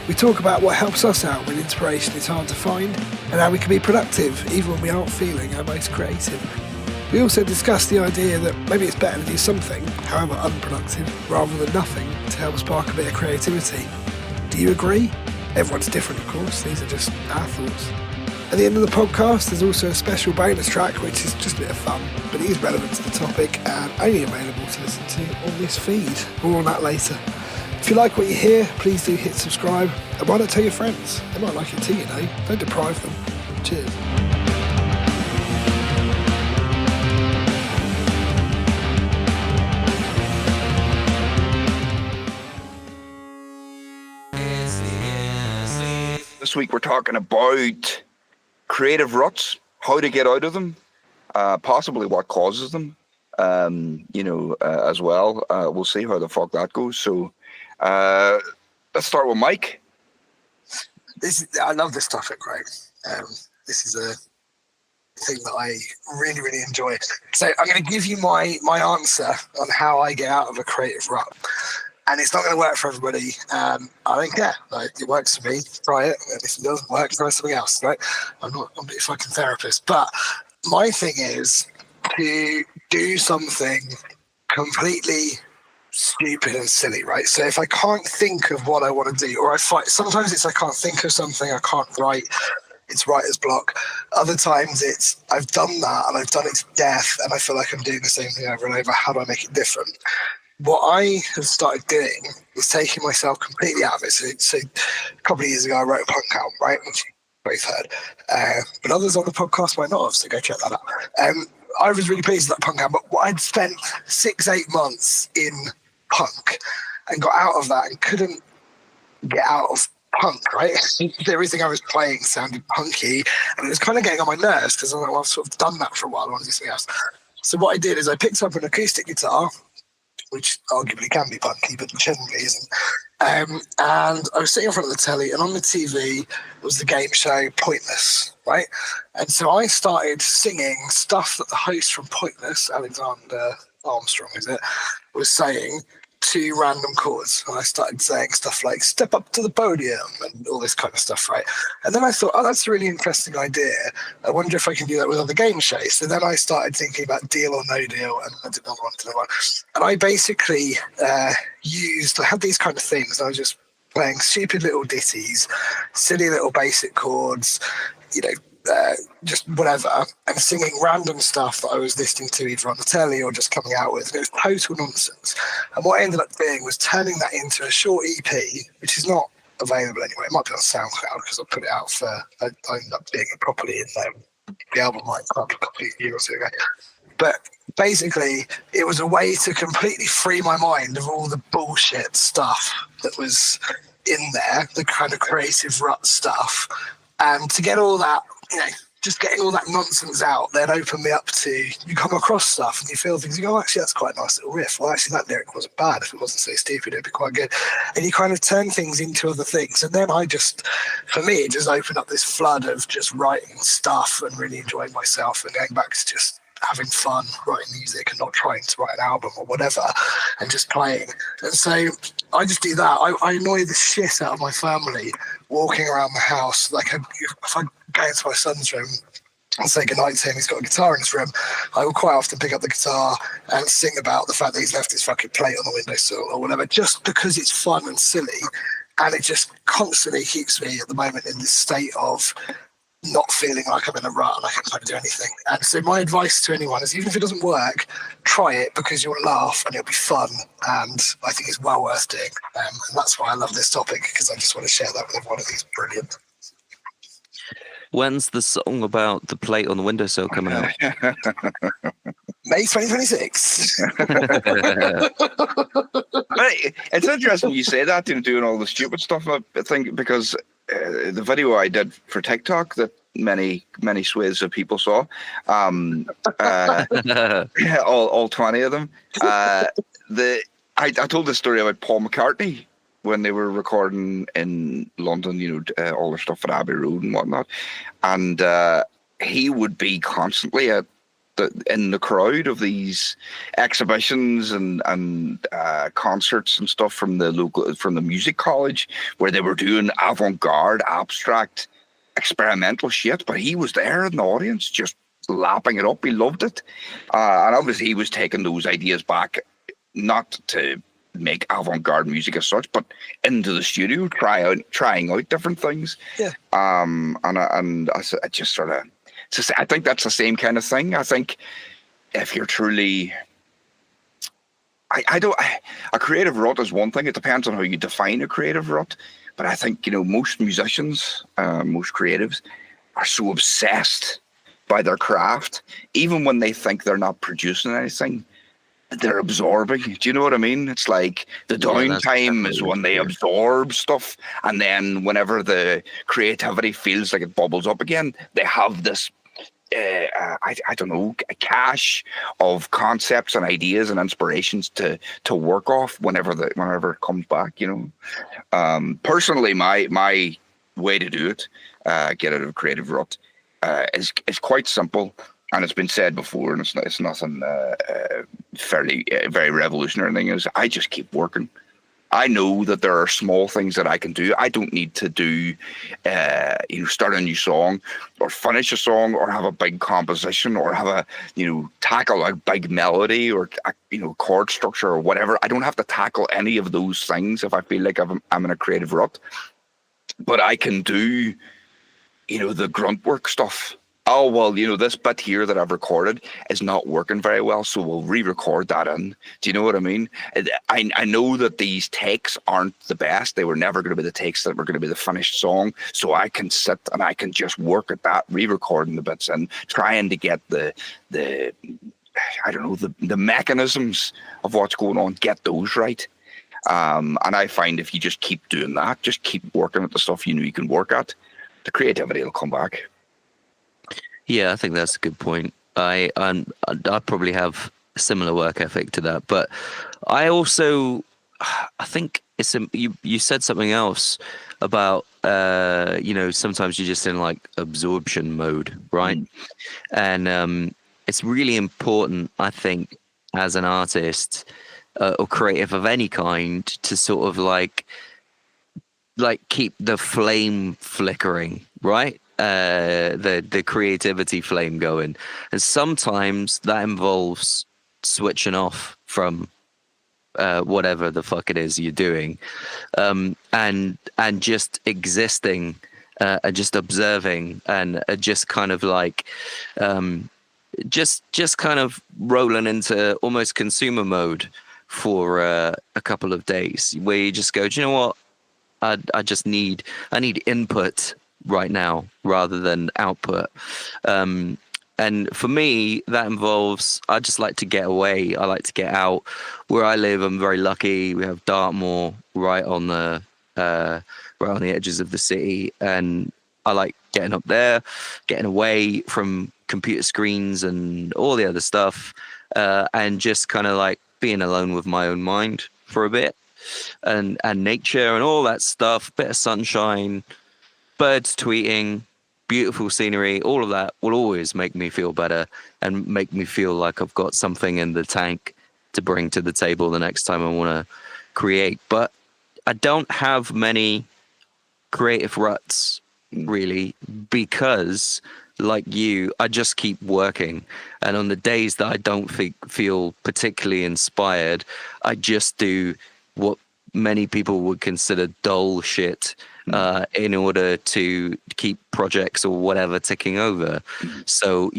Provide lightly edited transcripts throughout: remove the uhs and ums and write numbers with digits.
We talk about what helps us out when inspiration is hard to find and how we can be productive even when we aren't feeling our most creative. We also discuss the idea that maybe it's better to do something, however unproductive, rather than nothing to help spark a bit of creativity. Do you agree? Everyone's different, of course. These are just our thoughts. At the end of the podcast, there's also a special bonus track, which is just a bit of fun, but it is relevant to the topic and only available to listen to on this feed. More on that later. If you like what you hear, please do hit subscribe. And why not tell your friends? They might like it too, you know. Don't deprive them. Cheers. This week we're talking about creative ruts, how to get out of them, possibly what causes them, as well. We'll see how the fuck that goes. So let's start with Mike. I love this topic, right? This is a thing that I really, really enjoy. So I'm going to give you my answer on how I get out of a creative rut. And it's not going to work for everybody. I don't care. Like, it works for me. Try it. And if it doesn't work, try something else, right? I'm not a fucking therapist. But my thing is to do something completely stupid and silly, right? So if I can't think of what I want to do, or sometimes it's I can't think of something, I can't write, it's writer's block. Other times it's I've done that and I've done it to death and I feel like I'm doing the same thing over and over. How do I make it different? What I have started doing is taking myself completely out of it. So a couple of years ago, I wrote a punk album, right? Which you both heard. But others on the podcast might not have, so go check that out. I was really pleased with that punk album. But I'd spent 6-8 months in punk and got out of that and couldn't get out of punk, right? Everything I was playing sounded punky and it was kind of getting on my nerves because I was like, well, I've sort of done that for a while. I want to do something else. So what I did is I picked up an acoustic guitar, which arguably can be punky, but generally isn't. And I was sitting in front of the telly, and on the TV was the game show Pointless, right? And so I started singing stuff that the host from Pointless, Alexander Armstrong, was saying to random chords. And I started saying stuff like, step up to the podium, and all this kind of stuff, right? And then I thought, oh, that's a really interesting idea. I wonder if I can do that with other game shows. So then I started thinking about Deal or No Deal, and I did not want to know what. And I basically I had these kind of things. I was just playing stupid little ditties, silly little basic chords, just whatever, and singing random stuff that I was listening to either on the telly or just coming out with. And it was total nonsense. And what I ended up doing was turning that into a short EP, which is not available anywhere. It might be on SoundCloud because I put it out I ended up doing it properly in the album might come up a couple of years or so ago. But basically, it was a way to completely free my mind of all the bullshit stuff that was in there, the kind of creative rut stuff. And to get all that, just getting all that nonsense out, then open me up to, you come across stuff and you feel things, you go, oh, actually, that's quite a nice little riff. Well, actually, that lyric wasn't bad. If it wasn't so stupid, it'd be quite good. And you kind of turn things into other things. And then for me, it just opened up this flood of just writing stuff and really enjoying myself and going back to just having fun writing music and not trying to write an album or whatever and just playing. And so I just do that. I annoy the shit out of my family walking around the house. Like if I go into my son's room and say goodnight to him, he's got a guitar in his room, I will quite often pick up the guitar and sing about the fact that he's left his fucking plate on the windowsill or whatever, just because it's fun and silly. And it just constantly keeps me at the moment in this state of not feeling like I'm in a rut and I can't kind of do anything. And so my advice to anyone is, even if it doesn't work, try it because you'll laugh and it'll be fun, and I think it's well worth doing. And that's why I love this topic, because I just want to share that with everyone. It's brilliant. When's the song about the plate on the windowsill coming out? May 2026. It's interesting you say that, doing all the stupid stuff. I think because the video I did for TikTok that many swathes of people saw, all 20 of them. I told this story about Paul McCartney when they were recording in London, all their stuff at Abbey Road and whatnot, and he would be constantly at in the crowd of these exhibitions and concerts and stuff from the music college, where they were doing avant-garde, abstract, experimental shit. But he was there in the audience, just lapping it up. He loved it, and obviously he was taking those ideas back, not to make avant-garde music as such, but into the studio, trying out different things. Yeah. And I just sort of, I think that's the same kind of thing. I think if you're truly, a creative rut is one thing. It depends on how you define a creative rut. But I think, most musicians, most creatives are so obsessed by their craft, even when they think they're not producing anything, they're absorbing. Do you know what I mean? It's like the downtime is when they absorb stuff, and then whenever the creativity feels like it bubbles up again, they have this I don't know, a cache of concepts and ideas and inspirations to work off whenever it comes back. Personally, my way to do it, get out of a creative rut, is quite simple. And it's been said before, and it's nothing very revolutionary thing. Is I just keep working. I know that there are small things that I can do. I don't need to do, start a new song, or finish a song, or have a big composition, or have tackle a big melody, or chord structure, or whatever. I don't have to tackle any of those things if I feel like I'm in a creative rut. But I can do, the grunt work stuff. Oh, well, this bit here that I've recorded is not working very well, so we'll re-record that in. Do you know what I mean? I know that these takes aren't the best. They were never going to be the takes that were going to be the finished song, so I can sit and I can just work at that, re-recording the bits and trying to get the mechanisms of what's going on, get those right. And I find if you just keep doing that, just keep working at the stuff you can work at, the creativity will come back. Yeah, I think that's a good point. I probably have a similar work ethic to that, but I think you said something else about sometimes you're just in like absorption mode, right? And it's really important, I think, as an artist or creative of any kind, to sort of like keep the flame flickering, right? The creativity flame going, and sometimes that involves switching off from whatever the fuck it is you're doing, and just existing, and just observing, and just kind of like just kind of rolling into almost consumer mode for a couple of days, where you just go, do you know what, I need input right now rather than output. And for me, that involves, I just like to get away. I like to get out. Where I live, I'm very lucky. We have Dartmoor right on the edges of the city, and I like getting up there, getting away from computer screens and all the other stuff, and just kind of like being alone with my own mind for a bit, and nature and all that stuff. Bit of sunshine, birds tweeting, beautiful scenery, all of that will always make me feel better and make me feel like I've got something in the tank to bring to the table the next time I want to create. But I don't have many creative ruts, really, because like you, I just keep working. And on the days that I don't feel particularly inspired, I just do what many people would consider dull shit, in order to keep projects or whatever ticking over. So,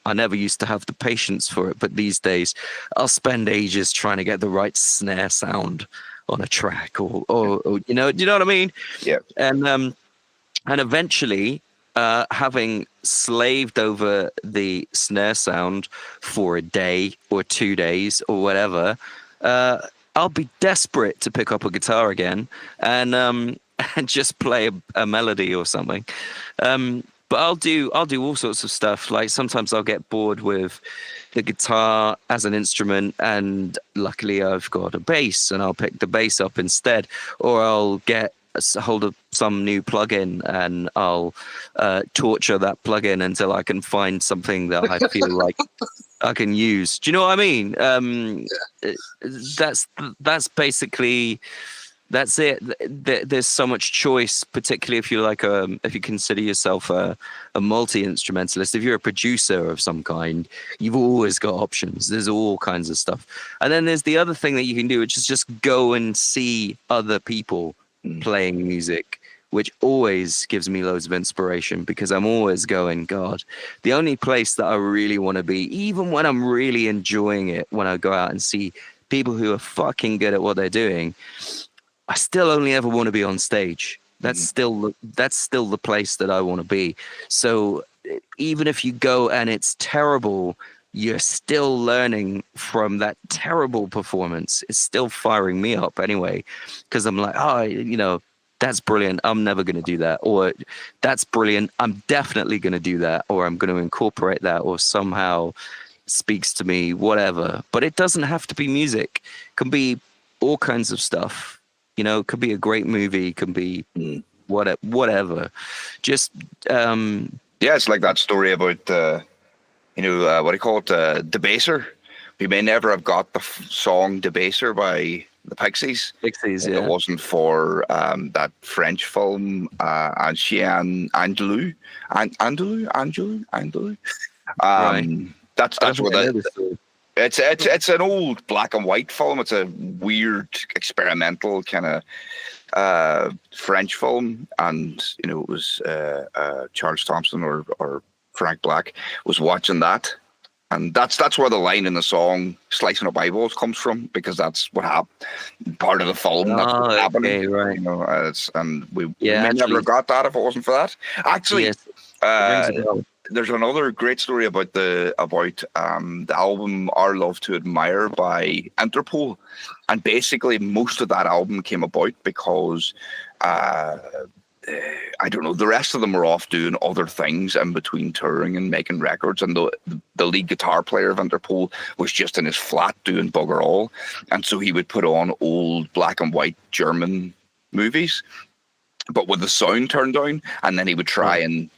I never used to have the patience for it, but these days I'll spend ages trying to get the right snare sound on a track, or do you know what I mean? Yeah. And eventually, having slaved over the snare sound for a day or 2 days or whatever, I'll be desperate to pick up a guitar again and just play a melody or something. But I'll do all sorts of stuff. Like sometimes I'll get bored with the guitar as an instrument, and luckily I've got a bass, and I'll pick the bass up instead. Or I'll get hold of some new plugin, and I'll torture that plugin until I can find something that I feel like I can use. Do you know what I mean? That's basically. That's it. There's so much choice, particularly if you're like if you consider yourself a multi-instrumentalist. If you're a producer of some kind, you've always got options. There's all kinds of stuff. And then there's the other thing that you can do, which is just go and see other people playing music, which always gives me loads of inspiration, because I'm always going, God, the only place that I really want to be, even when I'm really enjoying it, when I go out and see people who are fucking good at what they're doing, I still only ever want to be on stage. That's still the place that I want to be. So even if you go and it's terrible, you're still learning from that terrible performance. It's still firing me up anyway, because I'm like, oh, that's brilliant. I'm never going to do that. Or that's brilliant. I'm definitely going to do that. Or I'm going to incorporate that, or somehow speaks to me, whatever. But it doesn't have to be music. It can be all kinds of stuff. It could be a great movie, it could be whatever. Just it's like that story about what do you call it, Debaser. We may never have got the song Debaser by the Pixies. Pixies, if it wasn't for that French film Ancien Andalou. Andalou. Right. That's where it's an old black and white film. It's a weird experimental kind of French film, and it was Charles Thompson or Frank Black was watching that, and that's where the line in the song "Slicing Up Eyeballs" comes from, because that's what happened. Part of the film. That's what's happening. Right. We may never have got that if it wasn't for that. Actually, yes, it rings a bell. There's another great story about the album "Our Love to Admire" by Interpol, and basically most of that album came about because I don't know, the rest of them were off doing other things in between touring and making records, and the lead guitar player of Interpol was just in his flat doing bugger all, and so he would put on old black and white German movies, but with the sound turned down, and then he would try and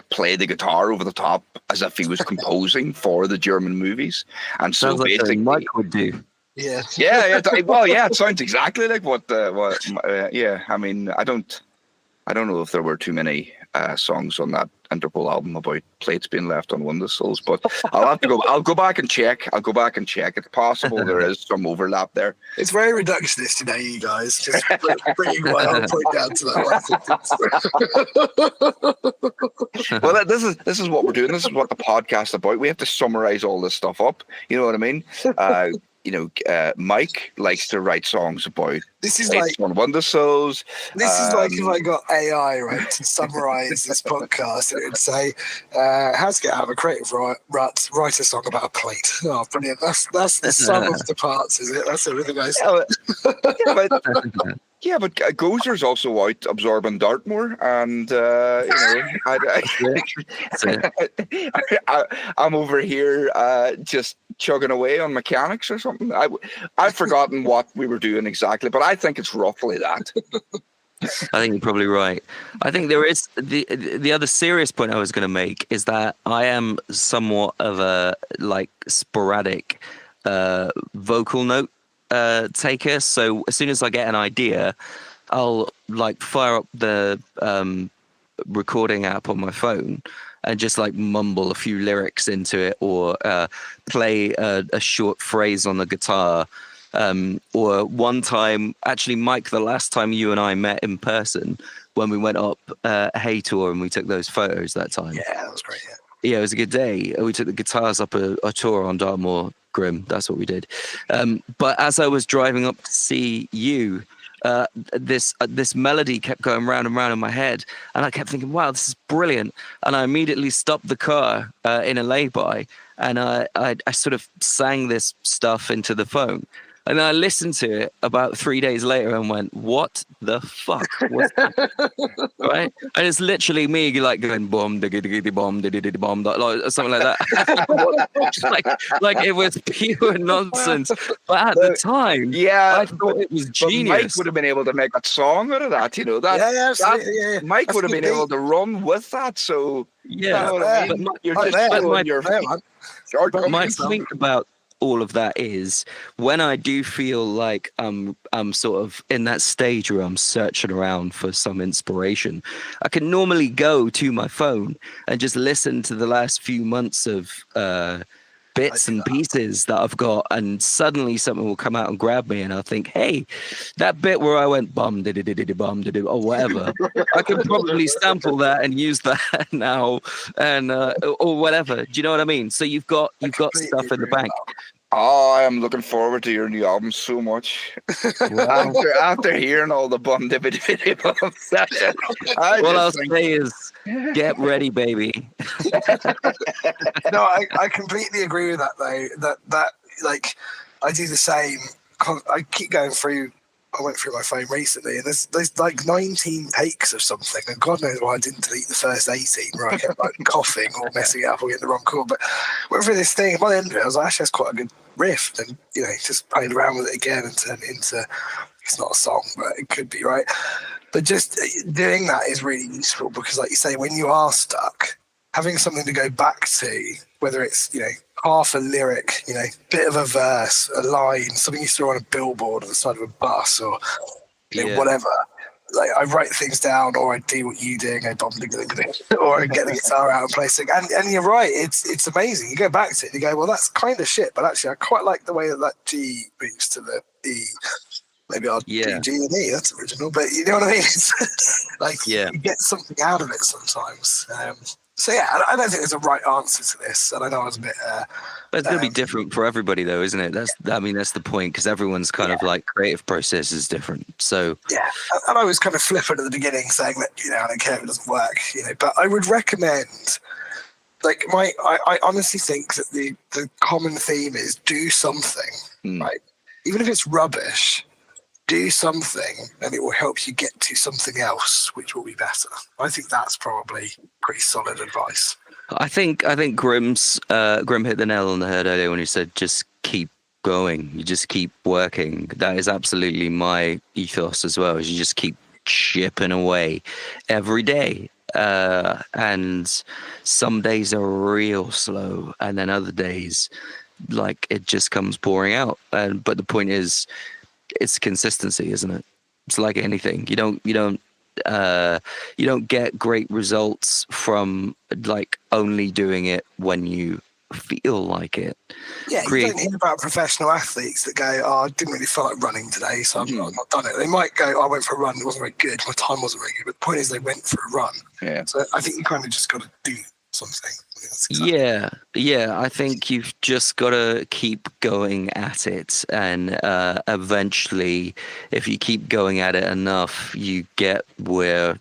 play the guitar over the top as if he was composing for the German movies. And so sounds basically, like Mike would do. Yeah. It sounds exactly like what. I mean, I don't know if there were too many songs on that Interpol album about plates being left on windowsills, but I'll go back and check. It's possible there is some overlap there. It's very reductionist today, you guys. Just bringing my own point down to that. Well, this is what we're doing. This is what the podcast is about. We have to summarize all this stuff up. You know what I mean? Mike likes to write songs about plates on windowsills. This is like if I got AI to summarize this podcast, it would say, "How to get out of a creative rut? Write a song about a plate." Oh, brilliant! That's the sum of the parts, is it? That's everything I say. Yeah, but Gozer's also out absorbing Dartmoor, and I'm over here just chugging away on mechanics or something. I've forgotten what we were doing exactly, but I think it's roughly that. I think you're probably right. I think there is the other serious point I was going to make is that I am somewhat of a sporadic vocal note taker. So as soon as I get an idea, I'll fire up the recording app on my phone and just mumble a few lyrics into it, or play a short phrase on the guitar. Or one time, actually, Mike, the last time you and I met in person, when we went up Hay Tour and we took those photos that time. Yeah, that was great. Yeah, it was a good day. We took the guitars up a tour on Dartmoor Grim. That's what we did. But as I was driving up to see you, this melody kept going round and round in my head, and I kept thinking, wow, this is brilliant. And I immediately stopped the car in a lay-by, and I sort of sang this stuff into the phone. And I listened to it about 3 days later and went, "What the fuck was that?" Right? And it's literally me like going bomb diggy diggy bomb diggy diggy bomb like something like that. like it was pure nonsense. But at the time, Yeah, I thought it was but Mike genius. would have been able to make a song out of that, you know. That, Yeah, absolutely. Yeah, Mike that's would have good been beat. able to run with that. So Yeah, you know what I but mean? my, You're Right just there. showing your There, man. shortcomings. my Yourself. point about all of that is when I do feel like I'm sort of in that stage where I'm searching around for some inspiration, I can normally go to my phone and just listen to the last few months of bits and pieces that I've got, and suddenly something will come out and grab me, and I'll think, hey, that bit where I went bum did it bum did it or whatever, I can probably sample that and use that now, and or whatever. Do you know what I mean? So you've got Completely stuff in the agree with bank. Oh, I am looking forward to your new album so much. Well, After hearing all the bum dippity bum session, all I'll say is get ready, baby. No, I completely agree with that though. That like I do the same. I keep going through. I went through my phone recently, and there's like 19 takes of something, and God knows why I didn't delete the first 18. Where I kept like coughing or messing it up or getting the wrong chord. But went through this thing. By the end of it, I was like, actually, that's quite a good riff. And just played around with it again and turned it into. It's not a song, but it could be, right? But just doing that is really useful because, like you say, when you are stuck, having something to go back to, whether it's half a lyric, bit of a verse, a line, something you throw on a billboard on the side of a bus, or Yeah. whatever. Like I write things down, or I do what you do, I bomb or I get the guitar out and play something. And you're right, it's amazing. You go back to it, and you go, well, that's kind of shit, but actually, I quite like the way that G moves to the E. Maybe I'll do G and E. That's original, but you know what I mean. It's like you get something out of it sometimes. So yeah, I don't think there's a right answer to this, and I know I was a bit. But it's going to be different for everybody, though, isn't it? That's the point, because everyone's kind of like creative process is different. So yeah, and I was kind of flippant at the beginning, saying that I don't care if it doesn't work, But I would recommend, like I honestly think that the common theme is do something, right? Even if it's rubbish, do something, and it will help you get to something else, which will be better. I think that's probably pretty solid advice. I think Grim hit the nail on the head earlier when he said just keep going. You just keep working. That is absolutely my ethos as well. Is you just keep chipping away every day. And some days are real slow, and then other days, like it just comes pouring out. But the point is, it's consistency, isn't it? It's like anything. You don't get great results from like only doing it when you feel like it. Yeah, you don't hear about professional athletes that go, "Oh, I didn't really feel like running today, so I've not done it." They might go, "I went for a run, it wasn't very good, my time wasn't very good," but the point is they went for a run. Yeah. So I think you kind of just got to do something. Yeah. I think you've just got to keep going at it, and eventually, if you keep going at it enough, you get where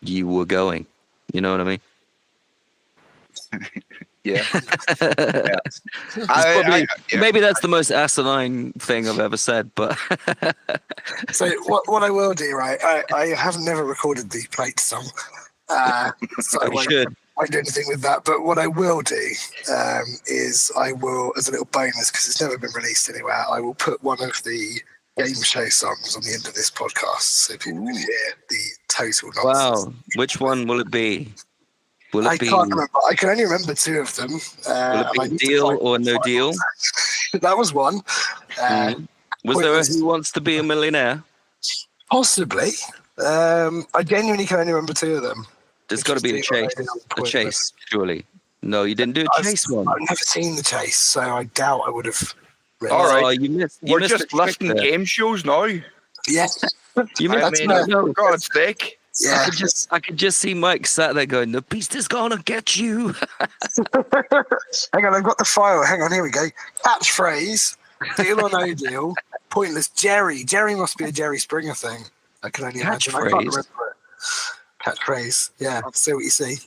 you were going. You know what I mean? Yeah. Maybe that's the most asinine thing I've ever said, but so what I will do, right? I have never recorded the plate song, so I won't do anything with that. But what I will do is I will, as a little bonus, because it's never been released anywhere, I will put one of the game show songs on the end of this podcast, so people can hear the total nonsense. Wow, which one will it be? I can't remember. I can only remember two of them. Will it be Deal or No Deal? That was one. Was there a Who Wants to Be a Millionaire? Possibly. I genuinely can only remember two of them. There's got to be a chase, surely. No, you didn't do a chase one. I've never seen the chase, so I doubt I would have. All right, we're just listing game shows now. Yeah, you missed. For God's sake. Yeah, I could just see Mike sat there going, "The beast is gonna get you." Hang on, I've got the file. Hang on, here we go. Catchphrase: Deal or No Deal. Pointless. Jerry must be a Jerry Springer thing. I can only imagine. I can't remember it. Catchphrase. Yeah, see what you see.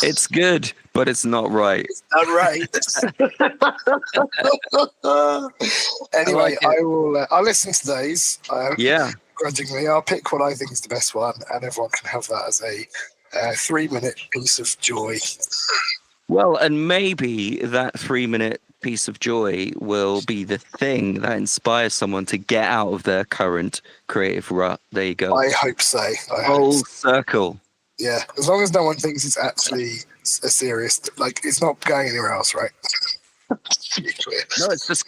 It's good, but it's not right. Not right. Anyway, like it. I will. I'll listen to those. Yeah. Grudgingly, I'll pick what I think is the best one, and everyone can have that as a 3-minute piece of joy. Well, and maybe that 3-minute piece of joy will be the thing that inspires someone to get out of their current creative rut. There you go. I hope so. Full circle. Yeah, as long as no one thinks it's actually a serious, like it's not going anywhere else, right? No,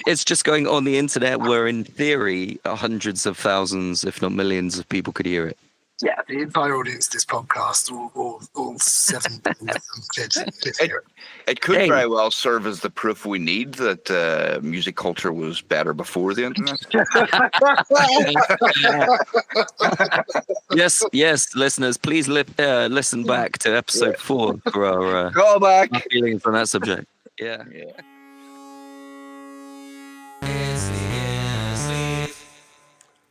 it's just going on the internet where, in theory, hundreds of thousands, if not millions, of people could hear it. Yeah, the entire audience of this podcast, all 7 billion of them could hear it. It could Hey. very well serve as the proof we need that music culture was better before the internet. Yes, listeners, please listen back to episode 4 for our Go back. feelings on that subject. Yeah.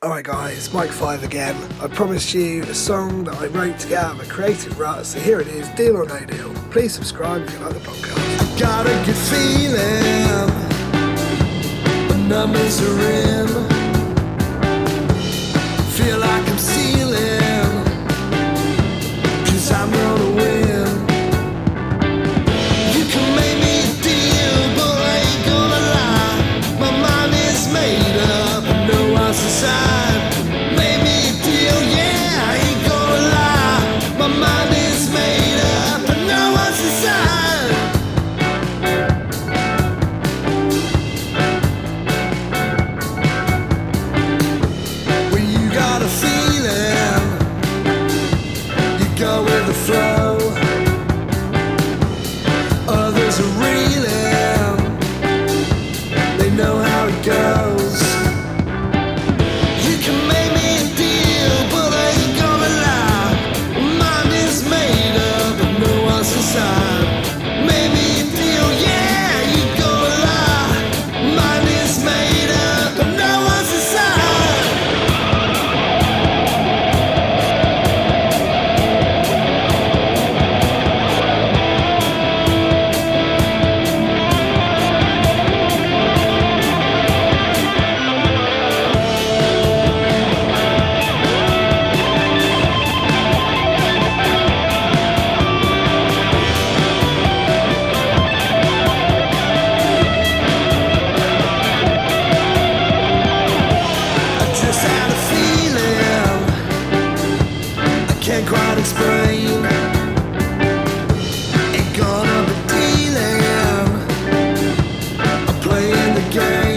Alright guys, Mike 5 again. I promised you a song that I wrote to get out of a creative rut, so here it is, Deal or No Deal. Please subscribe if you like the podcast. Got a good feeling, the numbers are in. Feel like I'm sealing, 'cause I'm gonna win. You can make me a deal, but I ain't gonna lie. My mind is made up, and no one's inside. Make me a deal, yeah, I ain't gonna lie. My mind is made up, and no one's inside. When you got a feeling, you go with the flow. Others are reeling, they know how it goes. You can make me a deal, but I ain't gonna lie. Mine is made up, and no one's inside. Make me a deal, yeah, you gonna lie. Mine is made up, and no one's inside. I just had a feeling I can't quite explain. Ain't gonna be dealing. I'm playing the game.